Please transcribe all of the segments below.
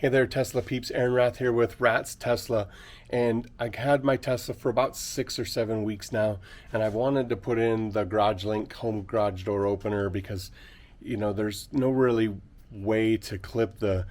Hey there, Tesla peeps. Aaron Rath here with Rat's Tesla. And I had my Tesla for about 6 or 7 weeks now. And I've wanted to put in the Garage Link home garage door opener because, there's no really way to clip the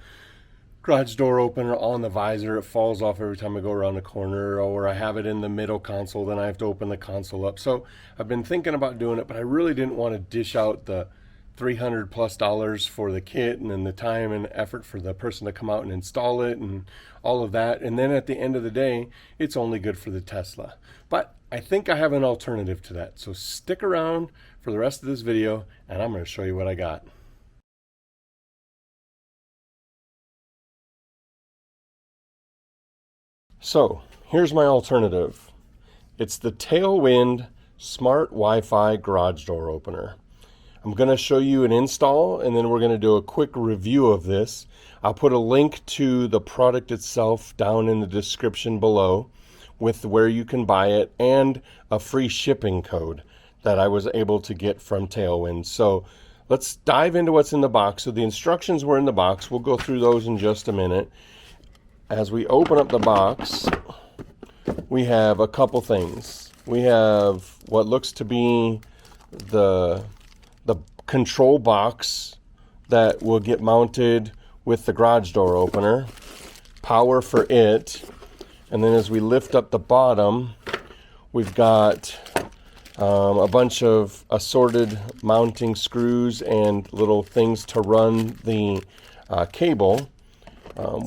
garage door opener on the visor. It falls off every time I go around the corner, or I have it in the middle console, then I have to open the console up. So I've been thinking about doing it, but I really didn't want to dish out the $300+ for the kit and then the time and effort for the person to come out and install it and all of that. And then at the end of the day, it's only good for the Tesla. But I think I have an alternative to that. So stick around for the rest of this video and I'm going to show you what I got. So here's my alternative. It's the Tailwind Smart Wi-Fi Garage Door Opener. I'm going to show you an install and then we're going to do a quick review of this. I'll put a link to the product itself down in the description below with where you can buy it and a free shipping code that I was able to get from Tailwind. So let's dive into what's in the box. So the instructions were in the box. We'll go through those in just a minute. As we open up the box, we have a couple things. We have what looks to be the control box that will get mounted with the garage door opener, power for it, and then as we lift up the bottom, we've got a bunch of assorted mounting screws and little things to run the cable.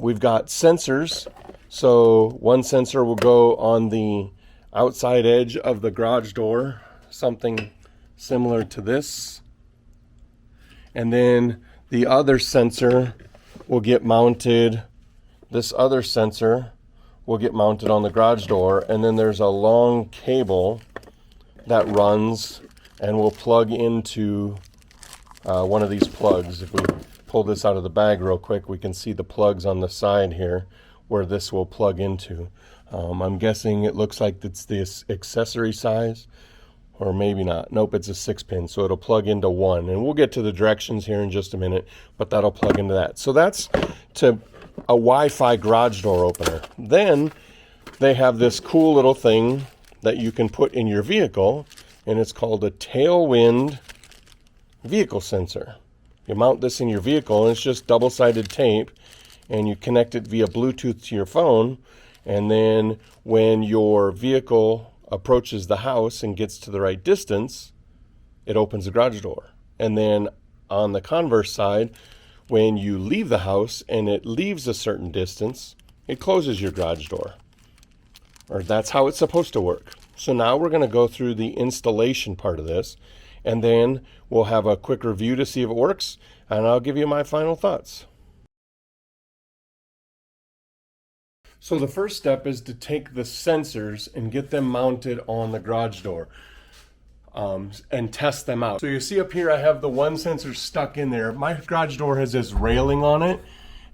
We've got sensors, so one sensor will go on the outside edge of the garage door, something similar to this. And then the other sensor will get mounted, this other sensor will get mounted on the garage door, and then there's a long cable that runs and will plug into one of these plugs. If we pull this out of the bag real quick, we can see the plugs on the side here where this will plug into. I'm guessing it looks like it's the accessory size. Or maybe not. Nope, it's a 6-pin, so it'll plug into one. And we'll get to the directions here in just a minute, but that'll plug into that. So that's to a Wi-Fi garage door opener. Then they have this cool little thing that you can put in your vehicle, and it's called a Tailwind Vehicle Sensor. You mount this in your vehicle, and it's just double-sided tape, and you connect it via Bluetooth to your phone, and then when your vehicle approaches the house and gets to the right distance, it opens the garage door. And then on the converse side, when you leave the house and it leaves a certain distance, it closes your garage door. Or that's how it's supposed to work. So now we're going to go through the installation part of this, and then we'll have a quick review to see if it works, and I'll give you my final thoughts. So the first step is to take the sensors and get them mounted on the garage door and test them out. So you see up here I have the one sensor stuck in there. My garage door has this railing on it,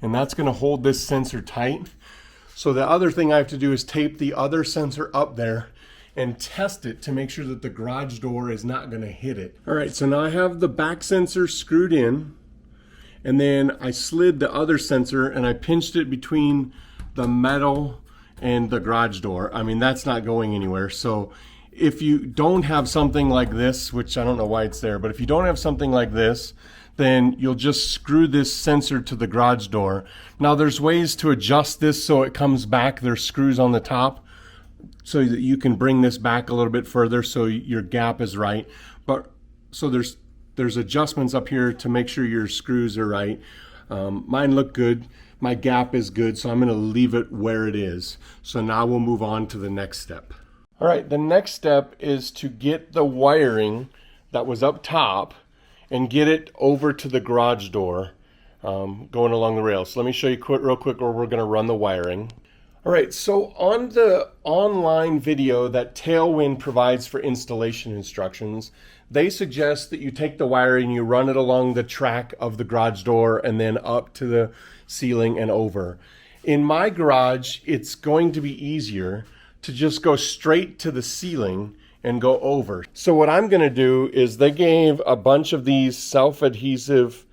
and that's going to hold this sensor tight. So the other thing I have to do is tape the other sensor up there and test it to make sure that the garage door is not going to hit it. All right, so now I have the back sensor screwed in, and then I slid the other sensor and I pinched it between the metal and the garage door. I mean, that's not going anywhere. So if you don't have something like this, which I don't know why it's there, but if you don't have something like this, then you'll just screw this sensor to the garage door. Now there's ways to adjust this so it comes back. There's screws on the top so that you can bring this back a little bit further so your gap is right. But so there's adjustments up here to make sure your screws are right. Mine look good. My gap is good, so I'm going to leave it where it is. So now we'll move on to the next step. All right, the next step is to get the wiring that was up top and get it over to the garage door going along the rails. So let me show you real quick where we're going to run the wiring. All right, so on the online video that Tailwind provides for installation instructions, they suggest that you take the wire and you run it along the track of the garage door and then up to the ceiling and over. In my garage, it's going to be easier to just go straight to the ceiling and go over. So what I'm going to do is they gave a bunch of these self-adhesive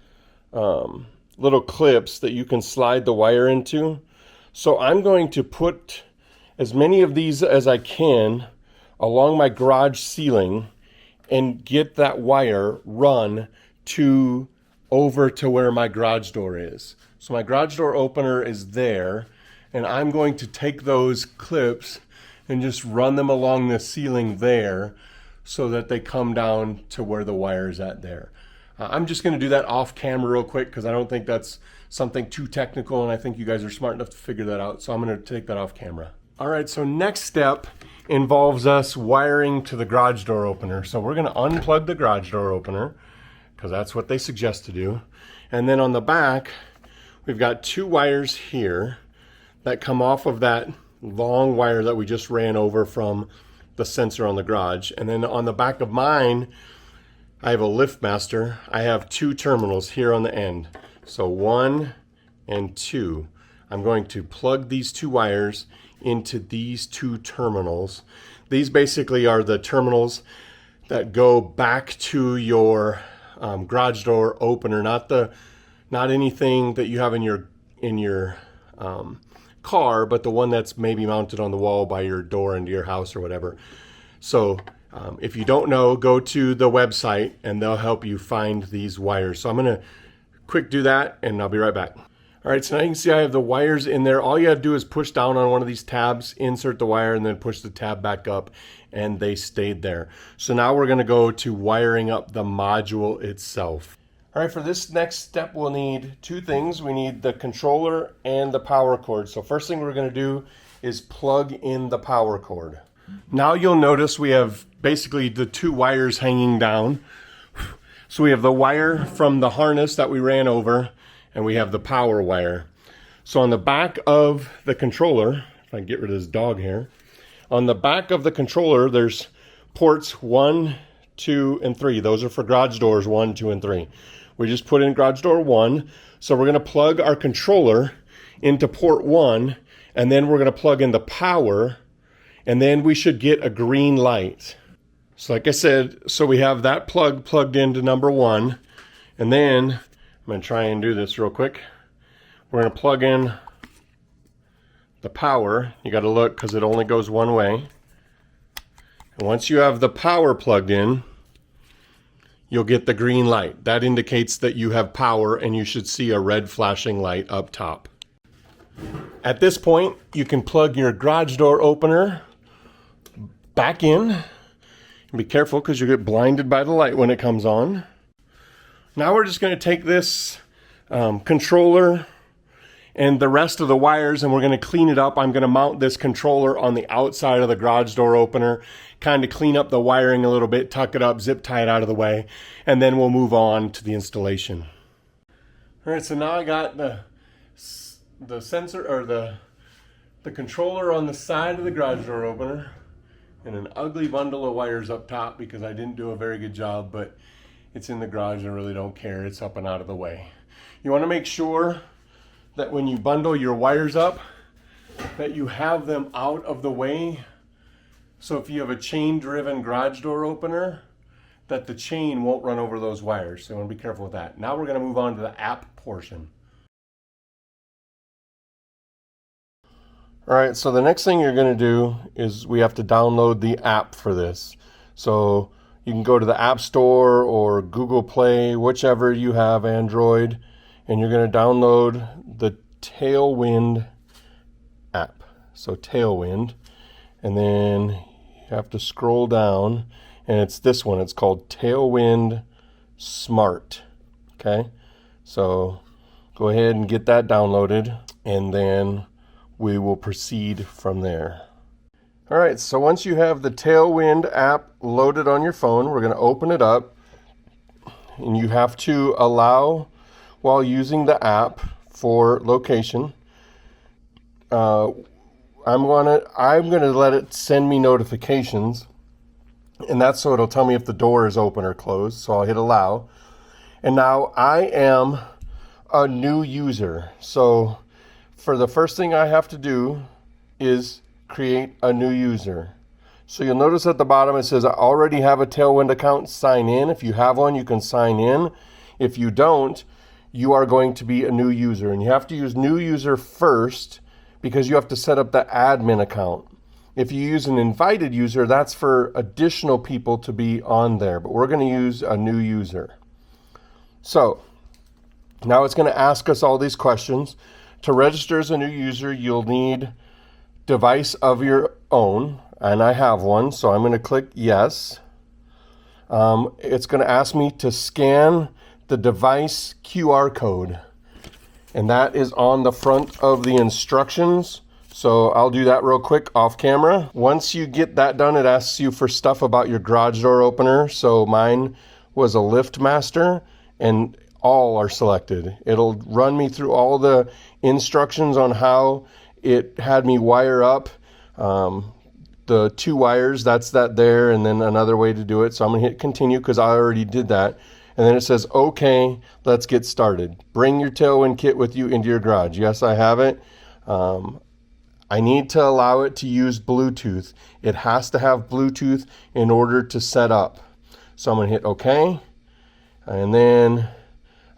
little clips that you can slide the wire into. So I'm going to put as many of these as I can along my garage ceiling and get that wire run over to where my garage door is. So my garage door opener is there, and I'm going to take those clips and just run them along the ceiling there so that they come down to where the wire is at there. I'm just going to do that off camera real quick because I don't think that's something too technical, and I think you guys are smart enough to figure that out. So I'm going to take that off camera. All right, so next step involves us wiring to the garage door opener. So we're going to unplug the garage door opener because that's what they suggest to do. And then on the back, we've got two wires here that come off of that long wire that we just ran over from the sensor on the garage. And then on the back of mine, I have a LiftMaster. I have two terminals here on the end. So 1 and 2. I'm going to plug these two wires into these two terminals. These basically are the terminals that go back to your garage door opener, not anything that you have in your car, but the one that's maybe mounted on the wall by your door into your house or whatever. So if you don't know, go to the website and they'll help you find these wires. So I'm going to quick do that and I'll be right back. All right, so now you can see I have the wires in there. All you have to do is push down on one of these tabs, insert the wire, and then push the tab back up, and they stayed there. So now we're going to go to wiring up the module itself. All right, for this next step, we'll need two things. We need the controller and the power cord. So first thing we're going to do is plug in the power cord. Now you'll notice we have basically the two wires hanging down. So we have the wire from the harness that we ran over, and we have the power wire. So on the back of the controller, if I can get rid of this dog here, on the back of the controller, there's ports 1, 2, and 3. Those are for garage doors 1, 2, and 3. We just put in garage door 1. So we're going to plug our controller into port 1, and then we're going to plug in the power, and then we should get a green light. So like I said, so we have that plugged into number 1, and then I'm going to try and do this real quick. We're going to plug in the power. You got to look because it only goes one way. And once you have the power plugged in, you'll get the green light. That indicates that you have power, and you should see a red flashing light up top. At this point, you can plug your garage door opener back in. And be careful because you get blinded by the light when it comes on. Now we're just going to take this controller and the rest of the wires, and we're going to clean it up. I'm going to mount this controller on the outside of the garage door opener, kind of clean up the wiring a little bit, tuck it up, zip tie it out of the way, and then we'll move on to the installation. All right, so now I got the sensor, or the controller on the side of the garage door opener, and an ugly bundle of wires up top because I didn't do a very good job, but it's in the garage and I really don't care. It's up and out of the way. You want to make sure that when you bundle your wires up, that you have them out of the way. So if you have a chain-driven garage door opener, that the chain won't run over those wires. So you want to be careful with that. Now we're going to move on to the app portion. All right, so the next thing you're going to do is we have to download the app for this. So you can go to the App Store or Google Play, whichever you have Android, and you're going to download the Tailwind app. So Tailwind, and then you have to scroll down, and it's this one. It's called Tailwind Smart. Okay, so go ahead and get that downloaded, and then we will proceed from there. All right, so once you have the Tailwind app loaded on your phone, we're going to open it up, and you have to allow while using the app for location. I'm going to let it send me notifications, and that's so it'll tell me if the door is open or closed. So I'll hit allow, and now I am a new user. So for the first thing I have to do is create a new user. So you'll notice at the bottom it says I already have a Tailwind account, sign in. If you have one, you can sign in. If you don't, you are going to be a new user. And you have to use new user first because you have to set up the admin account. If you use an invited user, that's for additional people to be on there, but we're going to use a new user. So now it's going to ask us all these questions. To register as a new user, you'll need device of your own, and I have one, so I'm going to click yes. It's going to ask me to scan the device QR code, and that is on the front of the instructions. So I'll do that real quick off camera. Once you get that done, it asks you for stuff about your garage door opener. So mine was a LiftMaster, and all are selected. It'll run me through all the instructions on how it had me wire up the 2 wires. That's that there, and then another way to do it. So I'm gonna hit continue because I already did that. And then it says, okay, let's get started. Bring your Tailwind kit with you into your garage. Yes, I have it. I need to allow it to use Bluetooth. It has to have Bluetooth in order to set up. So I'm going to hit OK. And then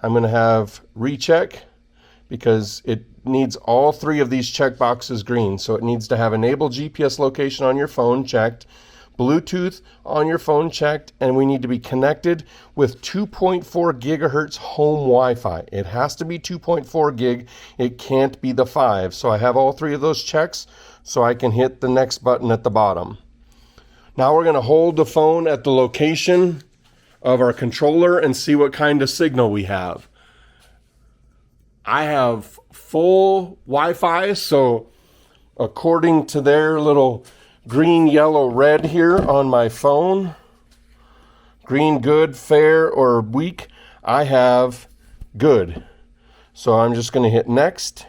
I'm going to have recheck because it needs all 3 of these check boxes green. So it needs to have enable GPS location on your phone checked, Bluetooth on your phone checked, and we need to be connected with 2.4 gigahertz home Wi-Fi. It has to be 2.4 gig. It can't be the 5. So I have all 3 of those checks, so I can hit the next button at the bottom. Now we're going to hold the phone at the location of our controller and see what kind of signal we have. I have full Wi-Fi, so according to their little green, yellow, red here on my phone, green, good, fair, or weak, I have good. So I'm just going to hit next.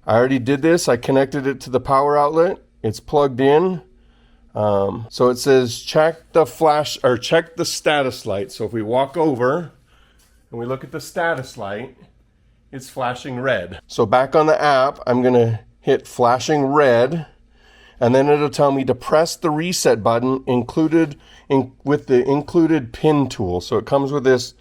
I already did this. I connected it to the power outlet. It's plugged in. So it says check the flash or check the status light. So if we walk over and we look at the status light, it's flashing red. So back on the app, I'm going to hit flashing red. And then it'll tell me to press the reset button included with the included pin tool. So it comes with this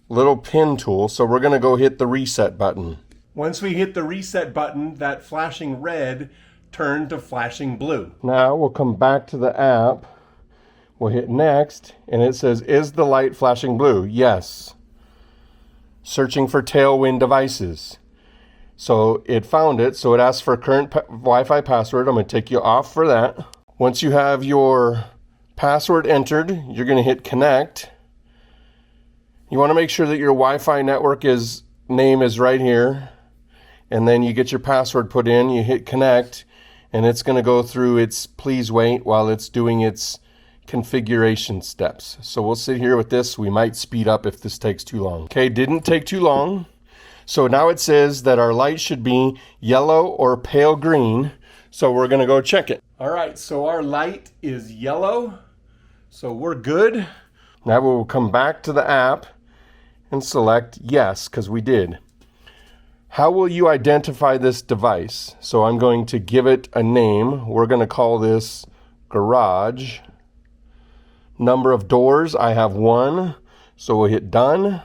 little pin tool. So we're going to go hit the reset button. Once we hit the reset button, that flashing red turned to flashing blue. Now we'll come back to the app. We'll hit next, and it says, is the light flashing blue? Yes. Searching for Tailwind devices. So it found it, so it asks for current Wi-Fi password. I'm going to take you off for that. Once you have your password entered, you're going to hit connect. You want to make sure that your Wi-Fi network name is right here. And then you get your password put in, you hit connect, and it's going to go through its please wait while it's doing its configuration steps. So we'll sit here with this. We might speed up if this takes too long. Okay, didn't take too long. So now it says that our light should be yellow or pale green. So we're going to go check it. All right, so our light is yellow. So we're good. Now we'll come back to the app and select yes, because we did. How will you identify this device? So I'm going to give it a name. We're going to call this garage. Number of doors, I have 1. So we'll hit done.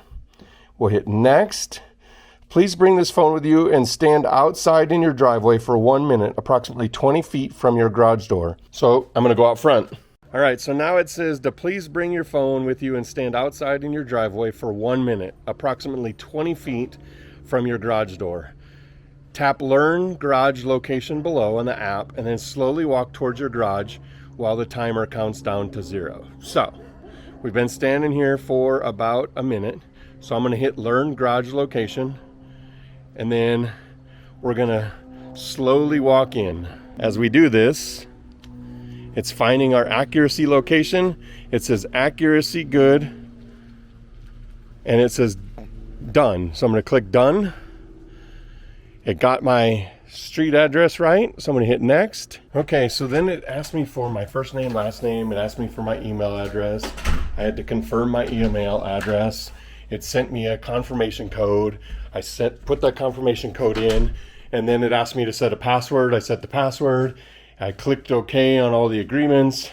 We'll hit next. Please bring this phone with you and stand outside in your driveway for 1 minute, approximately 20 feet from your garage door. So I'm going to go out front. All right, so now it says to please bring your phone with you and stand outside in your driveway for 1 minute, approximately 20 feet from your garage door. Tap Learn Garage Location below on the app and then slowly walk towards your garage while the timer counts down to 0. So we've been standing here for about a minute. So I'm going to hit Learn Garage Location. And then we're going to slowly walk in. As we do this, it's finding our accuracy location. It says accuracy good. And it says done. So I'm going to click done. It got my street address right. So I'm going to hit next. Okay, so then it asked me for my first name, last name. It asked me for my email address. I had to confirm my email address. It sent me a confirmation code. I put that confirmation code in, and then it asked me to set a password. I set the password. I clicked OK on all the agreements,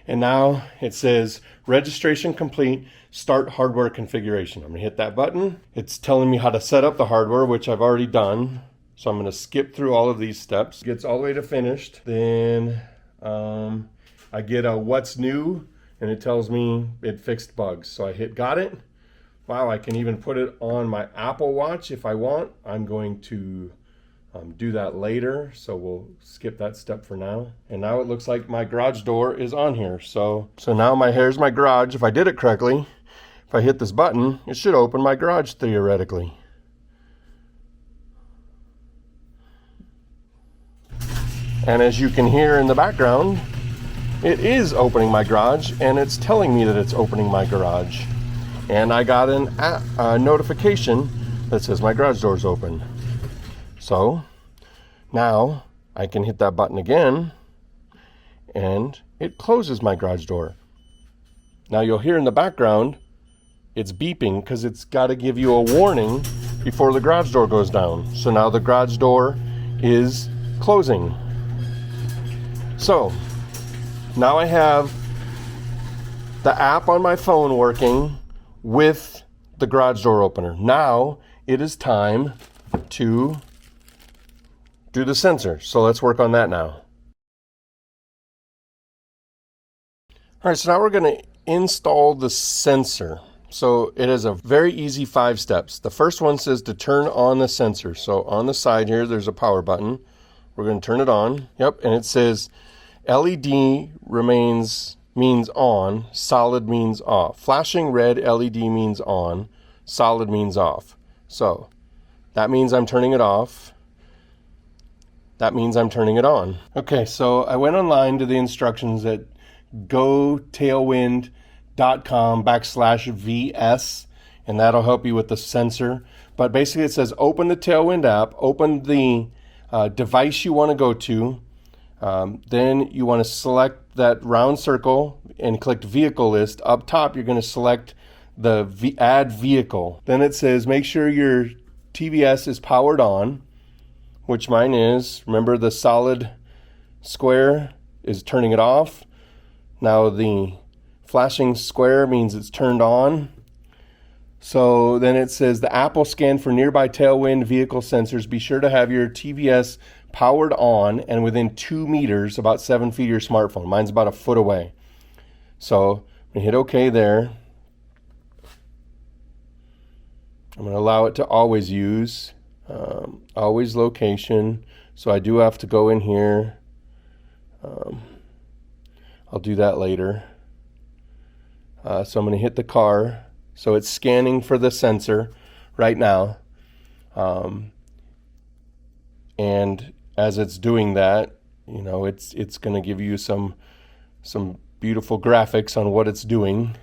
and now it says registration complete. start hardware configuration. I'm gonna hit that button. It's telling me how to set up the hardware, which I've already done. So I'm gonna skip through all of these steps. Gets all the way to finished. Then I get a what's new, and it tells me it fixed bugs. So I hit got it. Wow, I can even put it on my Apple Watch if I want. I'm going to do that later, so we'll skip that step for now. And now it looks like my garage door is on here. So now here's my garage. If I did it correctly, if I hit this button, it should open my garage theoretically. And as you can hear in the background, it is opening my garage, and it's telling me that it's opening my garage. And I got a notification that says my garage door is open. So now I can hit that button again, and it closes my garage door. Now you'll hear in the background, it's beeping because it's got to give you a warning before the garage door goes down. So now the garage door is closing. So now I have the app on my phone working with the garage door opener. Now it is time to do the sensor. So let's work on that now. All right, so now we're going to install the sensor. So it has a very easy 5 steps. The first one says to turn on the sensor. So on the side here, there's a power button. We're going to turn it on. Yep, and it says LED means on, solid means off. Flashing red LED means on, solid means off. So that means I'm turning it off. That means I'm turning it on. Okay, so I went online to the instructions at gotailwind.com/VS, and that'll help you with the sensor. But basically it says open the Tailwind app, open the device you want to go to. Then you want to select that round circle and click vehicle list. Up top, you're going to select the add vehicle. Then it says make sure your TVS is powered on, which mine is. Remember, the solid square is turning it off. Now the flashing square means it's turned on. So then it says the app will scan for nearby Tailwind vehicle sensors. Be sure to have your TVS powered on and within 2 meters, about 7 feet of your smartphone. Mine's about a foot away. So I'm going to hit OK there. I'm going to allow it to always use, always location. So I do have to go in here. I'll do that later. So I'm going to hit the car. So it's scanning for the sensor right now. And as it's doing that, you know, it's going to give you some beautiful graphics on what it's doing.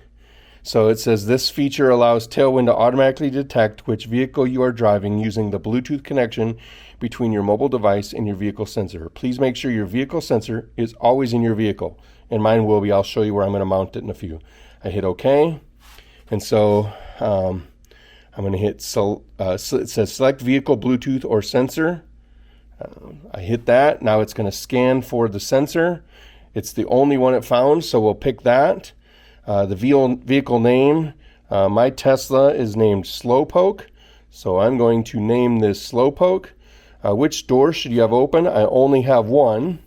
So it says this feature allows Tailwind to automatically detect which vehicle you are driving using the Bluetooth connection between your mobile device and your vehicle sensor. Please make sure your vehicle sensor is always in your vehicle. And mine will be. I'll show you where I'm going to mount it in a few. I hit OK. And so I'm going to hit, it says select vehicle Bluetooth or sensor. I hit that. Now it's going to scan for the sensor. It's the only one it found, so we'll pick that. The vehicle name, my Tesla is named Slowpoke, so I'm going to name this Slowpoke. Which door should you have open? I only have one.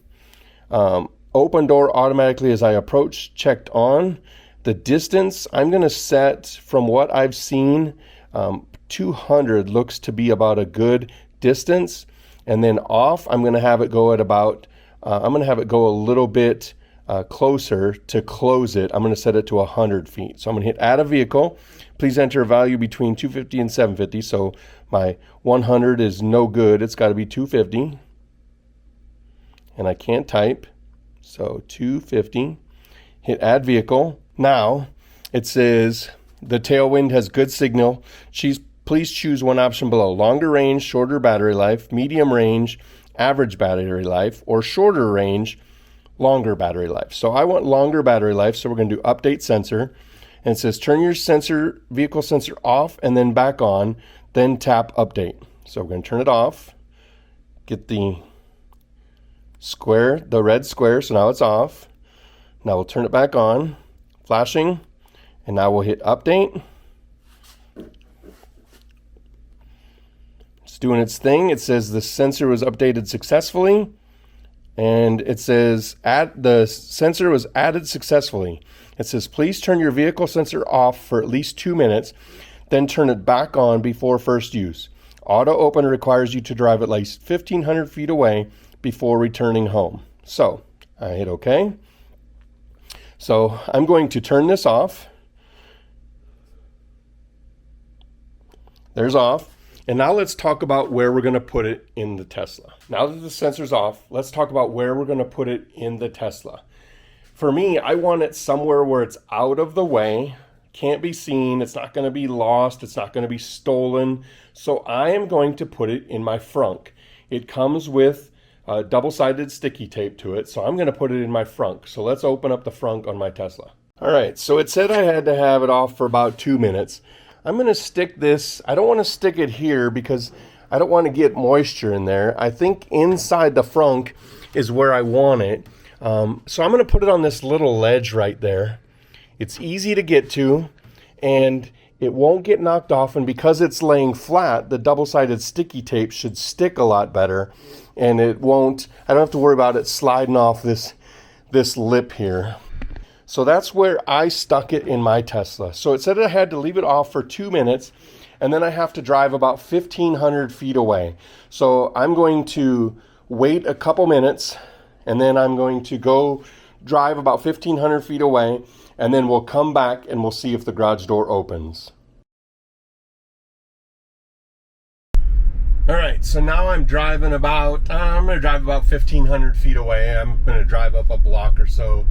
Open door automatically as I approach, checked on. The distance, I'm going to set, from what I've seen, 200 looks to be about a good distance. And then off, I'm going to have it go at about, I'm going to have it go a little bit closer to close it. I'm going to set it to 100 feet. So I'm going to hit add a vehicle. Please enter a value between 250 and 750. So my 100 is no good. It's got to be 250. And I can't type. So 250. Hit add vehicle. Now it says the Tailwind has good signal. Please choose one option below. Longer range, shorter battery life, medium range, average battery life, or shorter range, longer battery life. So I want longer battery life, so we're going to do update sensor. And it says turn your vehicle sensor off and then back on, then tap update. So we're going to turn it off, get the square, the red square, so now it's off. Now we'll turn it back on, flashing, And now we'll hit update. It's doing its thing. It says the sensor was updated successfully. And it says the sensor was added successfully. It says please turn your vehicle sensor off for at least 2 minutes, then turn it back on before first use. Auto open requires you to drive at least 1,500 feet away before returning home. So I hit OK. So I'm going to turn this off. There's off. And now let's talk about where we're going to put it in the Tesla. Now that the sensor's off, let's talk about where we're going to put it in the Tesla. For me, I want it somewhere where it's out of the way, can't be seen, it's not going to be lost, it's not going to be stolen. So I am going to put it in my frunk. It comes with double-sided sticky tape to it, so I'm going to put it in my frunk. So let's open up the frunk on my Tesla. All right, so it said I had to have it off for about 2 minutes. I'm going to stick this, I don't want to stick it here because I don't want to get moisture in there. I think inside the frunk is where I want it. So I'm going to put it on this little ledge right there. It's easy to get to and it won't get knocked off, and because it's laying flat, the double-sided sticky tape should stick a lot better, and it won't, I don't have to worry about it sliding off this lip here. So that's where I stuck it in my Tesla. So it said I had to leave it off for 2 minutes, and then I have to drive about 1,500 feet away. So I'm going to wait a couple minutes, and then I'm going to go drive about 1,500 feet away, and then we'll come back and we'll see if the garage door opens. All right, so now I'm driving about, I'm going to drive about 1,500 feet away. I'm going to drive up a block or so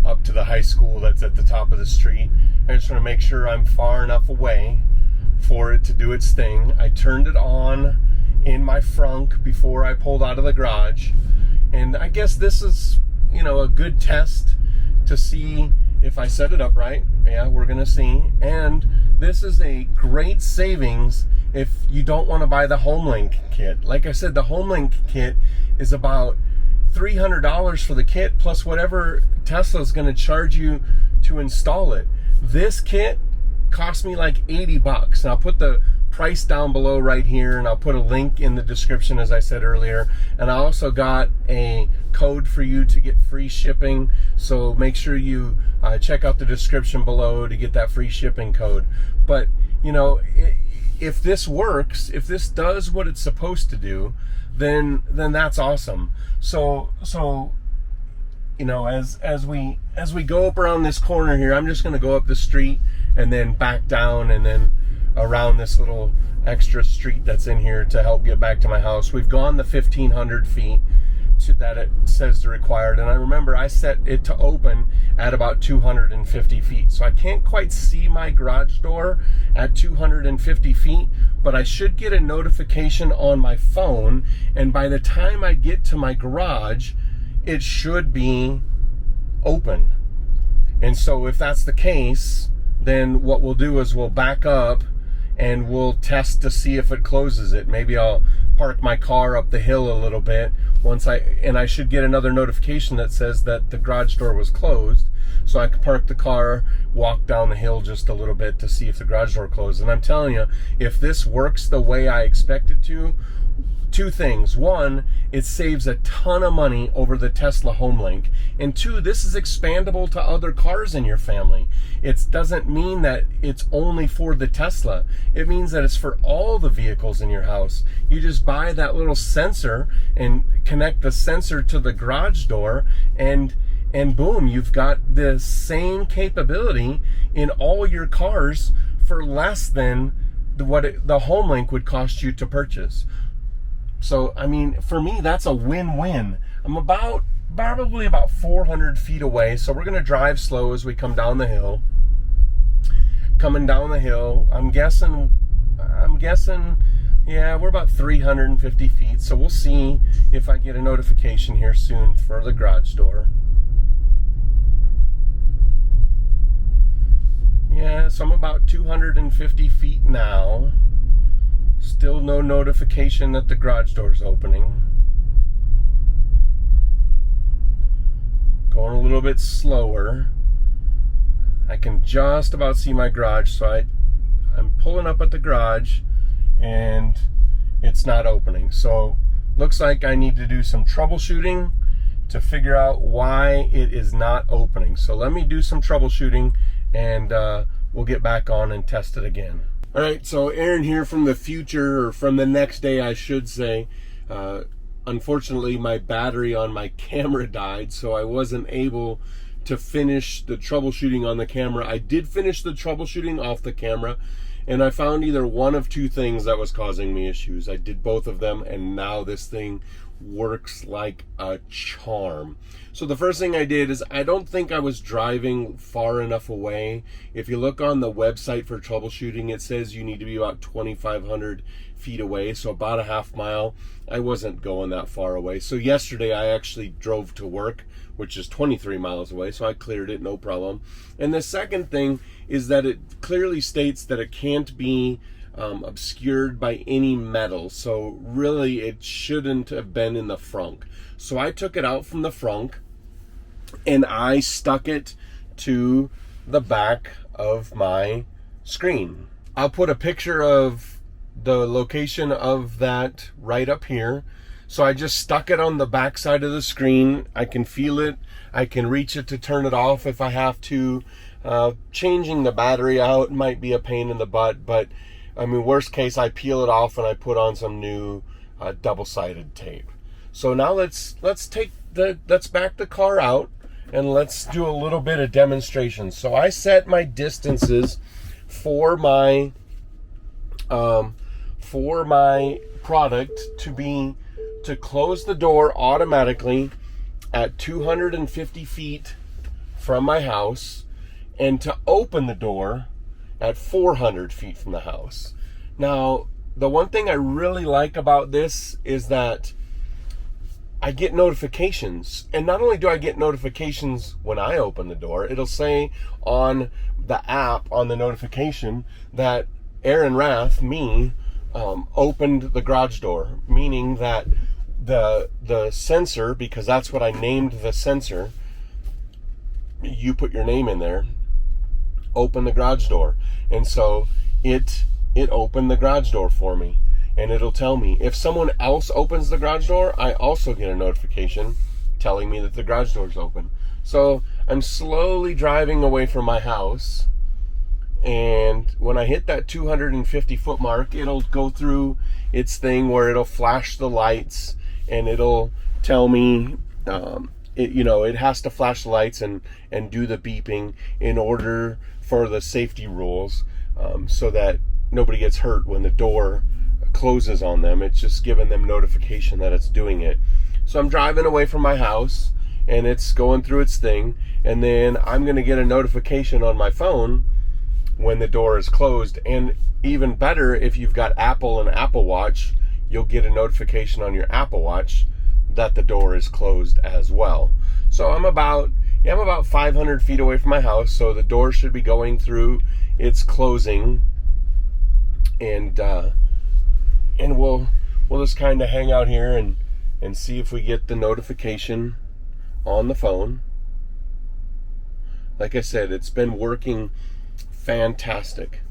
up to the high school that's at the top of the street. I just want to make sure I'm far enough away for it to do its thing. I turned it on in my frunk before I pulled out of the garage. And I guess this is, you know, a good test to see if I set it up right. Yeah, we're going to see. And this is a great savings if you don't want to buy the HomeLink kit. Like I said, the HomeLink kit is about $300 for the kit plus whatever Tesla's going to charge you to install it. This kit cost me like 80 bucks. And I'll put the price down below right here, and I'll put a link in the description as I said earlier. And I also got a code for you to get free shipping, so make sure you check out the description below to get that free shipping code. But you know, if this works, if this does what it's supposed to do, then that's awesome. So you know, as we go up around this corner here, I'm just going to go up the street and then back down and then around this little extra street that's in here to help get back to my house. We've gone the 1,500 feet that it says to required, and I remember I set it to open at about 250 feet. So I can't quite see my garage door at 250 feet, but I should get a notification on my phone, and by the time I get to my garage, it should be open. And so if that's the case, then what we'll do is we'll back up and we'll test to see if it closes it. Maybe I'll park my car up the hill a little bit and I should get another notification that says that the garage door was closed. So I can park the car, walk down the hill just a little bit to see if the garage door closed. And I'm telling you, if this works the way I expect it to, two things. One, it saves a ton of money over the Tesla HomeLink. And two, this is expandable to other cars in your family. It doesn't mean that it's only for the Tesla. It means that it's for all the vehicles in your house. You just buy that little sensor and connect the sensor to the garage door, and boom, you've got the same capability in all your cars for less than what the HomeLink would cost you to purchase. So, I mean, for me, that's a win-win. I'm probably about 400 feet away, so we're going to drive slow as we come down the hill. Coming down the hill, I'm guessing, yeah, we're about 350 feet, so we'll see if I get a notification here soon for the garage door. Yeah, so I'm about 250 feet now. Still no notification that the garage door is opening. Going a little bit slower. I can just about see my garage. So I'm pulling up at the garage and it's not opening. So looks like I need to do some troubleshooting to figure out why it is not opening. So let me do some troubleshooting and we'll get back on and test it again. All right, so Aaron here from the future, or from the next day I should say. Unfortunately, my battery on my camera died, so I wasn't able to finish the troubleshooting on the camera. I did finish the troubleshooting off the camera, and I found either one of two things that was causing me issues. I did both of them, and now this thing works like a charm. So the first thing I did is, I don't think I was driving far enough away. If you look on the website for troubleshooting, it says you need to be about 2,500 feet away, so about a half mile. I wasn't going that far away. So yesterday I actually drove to work, which is 23 miles away, so I cleared it, no problem. And the second thing is that it clearly states that it can't be obscured by any metal, so really it shouldn't have been in the frunk. So I took it out from the frunk and I stuck it to the back of my screen. I'll put a picture of the location of that right up here. So I just stuck it on the back side of the screen. I can feel it. I can reach it to turn it off if I have to. Changing the battery out might be a pain in the butt, but I mean, worst case, I peel it off and I put on some new double-sided tape. So now let's back the car out and let's do a little bit of demonstration. So I set my distances for my product to close the door automatically at 250 feet from my house, and to open the door at 400 feet from the house. Now, the one thing I really like about this is that I get notifications. And not only do I get notifications when I open the door, it'll say on the app, on the notification, that Aaron Rath, me, opened the garage door, meaning that the sensor, because that's what I named the sensor, you put your name in there, open the garage door. And so it opened the garage door for me, and it'll tell me if someone else opens the garage door, I also get a notification telling me that the garage door is open. So I'm slowly driving away from my house, and when I hit that 250 foot mark, it'll go through its thing where it'll flash the lights and it'll tell me it has to flash the lights and do the beeping in order for the safety rules, so that nobody gets hurt when the door closes on them. It's just giving them notification that it's doing it. So I'm driving away from my house and it's going through its thing, and then I'm going to get a notification on my phone when the door is closed. And even better, if you've got Apple and Apple Watch, you'll get a notification on your Apple Watch that the door is closed as well. So I'm about 500 feet away from my house, so the door should be going through its closing, and we'll just kind of hang out here and see if we get the notification on the phone. Like I said, it's been working fantastic.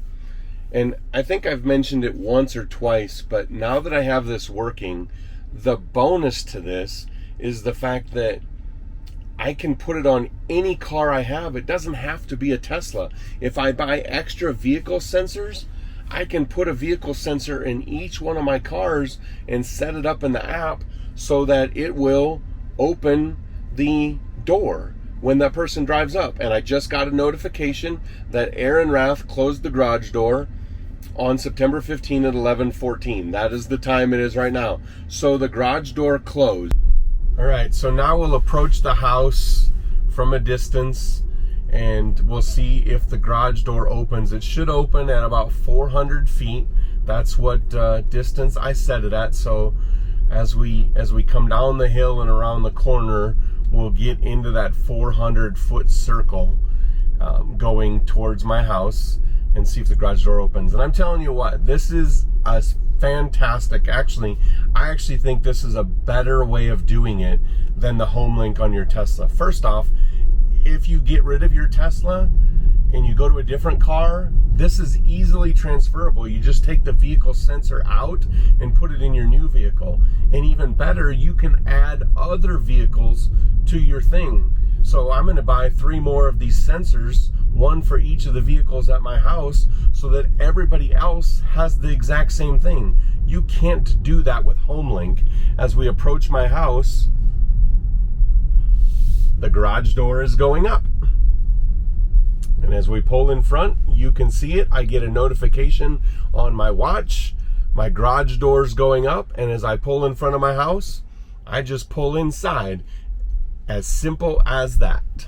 And I think I've mentioned it once or twice, but now that I have this working, the bonus to this is the fact that I can put it on any car I have. It doesn't have to be a Tesla. If I buy extra vehicle sensors, I can put a vehicle sensor in each one of my cars and set it up in the app so that it will open the door when that person drives up. And I just got a notification that Aaron Rath closed the garage door on September 15 at 11:14. That is the time it is right now. So the garage door closed. All right, so now we'll approach the house from a distance and we'll see if the garage door opens. It should open at about 400 feet. That's what distance I set it at. So as we come down the hill and around the corner, we'll get into that 400 foot circle going towards my house and see if the garage door opens. And I'm telling you what, this is a fantastic. Actually, I actually think this is a better way of doing it than the home link on your Tesla. First off, if you get rid of your Tesla, and you go to a different car, this is easily transferable. You just take the vehicle sensor out and put it in your new vehicle. And even better, you can add other vehicles to your thing. So I'm going to buy 3 more of these sensors, 1 for each of the vehicles at my house, so that everybody else has the exact same thing. You can't do that with HomeLink. As we approach my house, the garage door is going up. And as we pull in front, you can see it. I get a notification on my watch. My garage door's going up, and as I pull in front of my house, I just pull inside. As simple as that.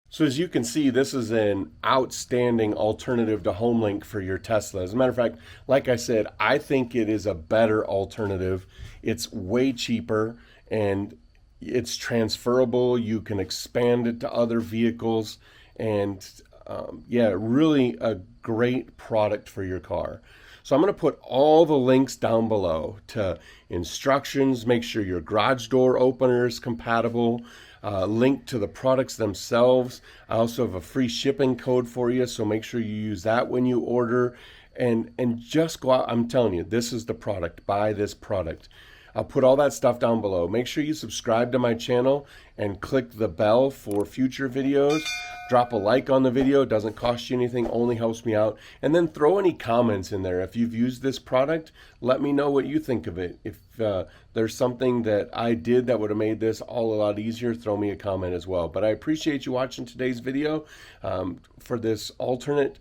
So as you can see, this is an outstanding alternative to HomeLink for your Tesla. As a matter of fact, like I said, I think it is a better alternative. It's way cheaper and it's transferable. You can expand it to other vehicles, and yeah, really a great product for your car. So I'm going to put all the links down below to instructions, make sure your garage door opener is compatible, link to the products themselves. I also have a free shipping code for you, so make sure you use that when you order, and just go out. I'm telling you, this is the product. Buy this product. I'll put all that stuff down below. Make sure you subscribe to my channel and click the bell for future videos. Drop a like on the video. It doesn't cost you anything, only helps me out. And then throw any comments in there. If you've used this product, let me know what you think of it. If there's something that I did that would have made this all a lot easier, throw me a comment as well. But I appreciate you watching today's video for this alternate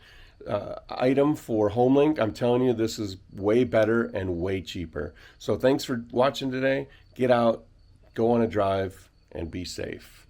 item for HomeLink. I'm telling you, this is way better and way cheaper. So thanks for watching today. Get out, go on a drive, and be safe.